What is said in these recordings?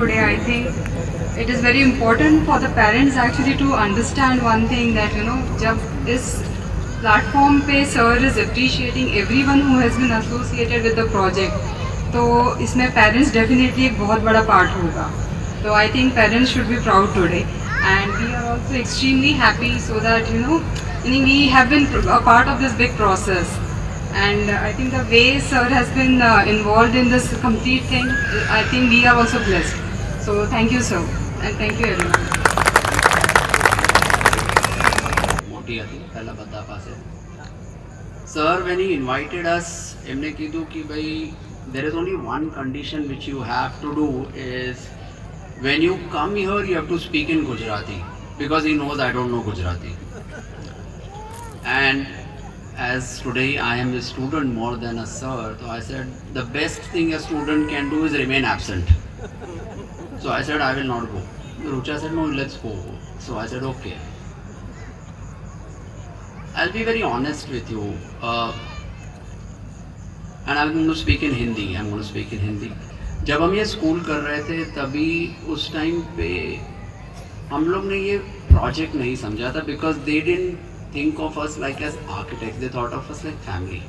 today. I think it is very important for the parents actually to understand one thing that जब इस platform पे sir is appreciating everyone who has been associated with the project, तो इसमें parents definitely एक बहुत बड़ा part होगा. So I think parents should be proud today, and we are also extremely happy so that we have been a part of this big process. And I think the way sir has been involved in this complete thing, I think we are also blessed. So thank you sir, and thank you everyone. મોટી હતી પહેલા બધા પાસે. Sir, when he invited us, એમને કીધું કે ભાઈ there is only one condition which you have to do is when you come here you have to speak in Gujarati, because he knows I don't know Gujarati. And as today I am a student more than a sir, so I said the best thing a student can do is remain absent. So I said I will not go. Rucha said no, let's go. So I said okay. I'll be very honest with you, and I'm going to speak in Hindi. जब हम ये school कर रहे थे तभी उस time पे हम लोग ने ये प्रोजेक्ट नहीं समझा था, because they didn't think of us like as architects, they thought of us like family.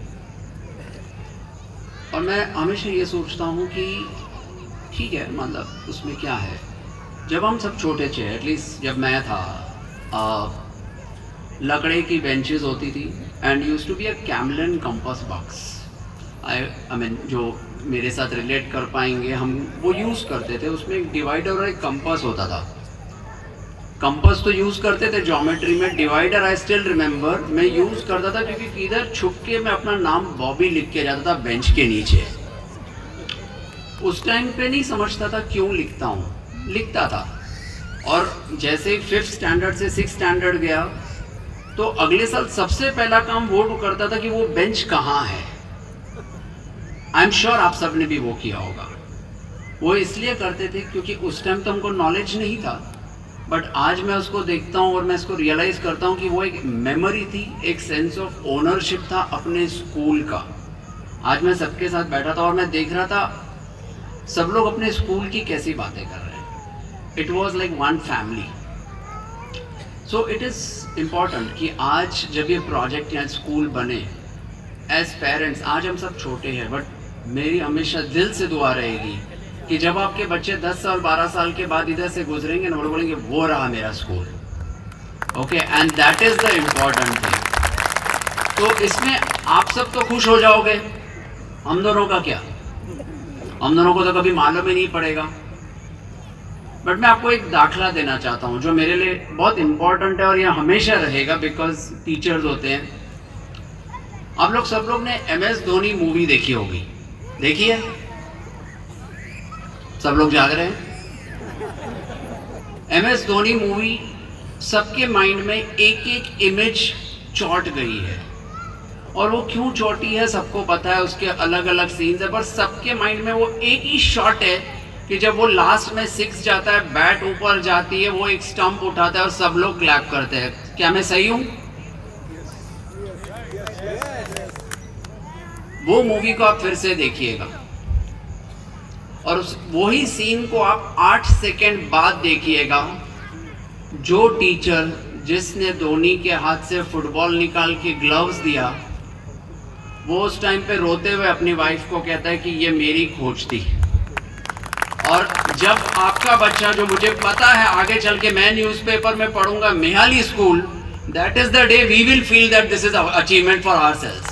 और मैं हमेशा ये सोचता हूँ कि ठीक है, मतलब उसमें क्या है. जब हम सब छोटे थे, एटलीस्ट जब मैं था, लकड़े की बेंचेस होती थी and used to be a Camlin compass box. I mean जो मेरे साथ रिलेट कर पाएंगे, हम वो यूज़ करते थे. उसमें एक डिवाइडर और एक कंपास होता था. कंपास तो यूज़ करते थे ज्योमेट्री में, डिवाइडर आई स्टिल रिमेंबर मैं यूज़ करता था क्योंकि किधर छुप के मैं अपना नाम बॉबी लिख के जाता था बेंच के नीचे. उस टाइम पे नहीं समझता था क्यों लिखता था. और जैसे 5th स्टैंडर्ड से 6th स्टैंडर्ड गया तो अगले साल सबसे पहला काम वो करता था कि वो बेंच कहाँ है. आई एम श्योर आप सब ने भी वो किया होगा. वो इसलिए करते थे क्योंकि उस टाइम तो हमको नॉलेज नहीं था, बट आज मैं उसको देखता हूँ और मैं इसको रियलाइज़ करता हूँ कि वो एक मेमोरी थी, एक सेंस ऑफ ओनरशिप था अपने स्कूल का. आज मैं सबके साथ बैठा था और मैं देख रहा था सब लोग अपने स्कूल की कैसी बातें कर रहे हैं. It was like one family. So it is important कि आज जब ये प्रोजेक्ट या स्कूल बने, एज पेरेंट्स आज हम सब छोटे हैं, बट मेरी हमेशा दिल से दुआ रहेगी कि जब आपके बच्चे 10 साल 12 साल के बाद इधर से गुजरेंगे ना, वो बोलेंगे वो रहा मेरा school. Okay, and that is the important thing. तो इसमें आप सब तो खुश हो जाओगे, हम दोनों का क्या, हम दोनों को तो कभी मालूम ही नहीं पड़ेगा. बट मैं आपको एक दाखला देना चाहता हूँ जो मेरे लिए बहुत इम्पॉर्टेंट है और ये हमेशा रहेगा, बिकॉज टीचर्स होते हैं. आप लोग सब लोग ने MS धोनी मूवी देखी होगी, देखी है? सब लोग जाग रहे हैं. MS धोनी मूवी सबके माइंड में एक एक इमेज चौंट गई है, और वो क्यों चौंटी है सबको पता है, उसके अलग अलग सीन्स है, पर सबके माइंड में वो एक ही शॉट है कि जब वो लास्ट में 6 जाता है, बैट ऊपर जाती है, वो एक स्टंप उठाता है और सब लोग क्लैप करते हैं. क्या मैं सही हूँ? वो मूवी को आप फिर से देखिएगा और वही सीन को आप 8 सेकेंड बाद देखिएगा. जो टीचर जिसने धोनी के हाथ से फुटबॉल निकाल के ग्लव्स दिया, वो उस टाइम पे रोते हुए अपनी वाइफ को कहता है कि ये मेरी खोज थी. और जब आपका बच्चा, जो मुझे पता है आगे चल के मैं न्यूज़पेपर में पढ़ूंगा Mehali school, that is the day we will feel that this is achievement for ourselves.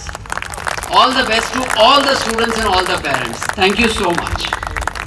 All the best to all the students and all the parents. Thank you so much.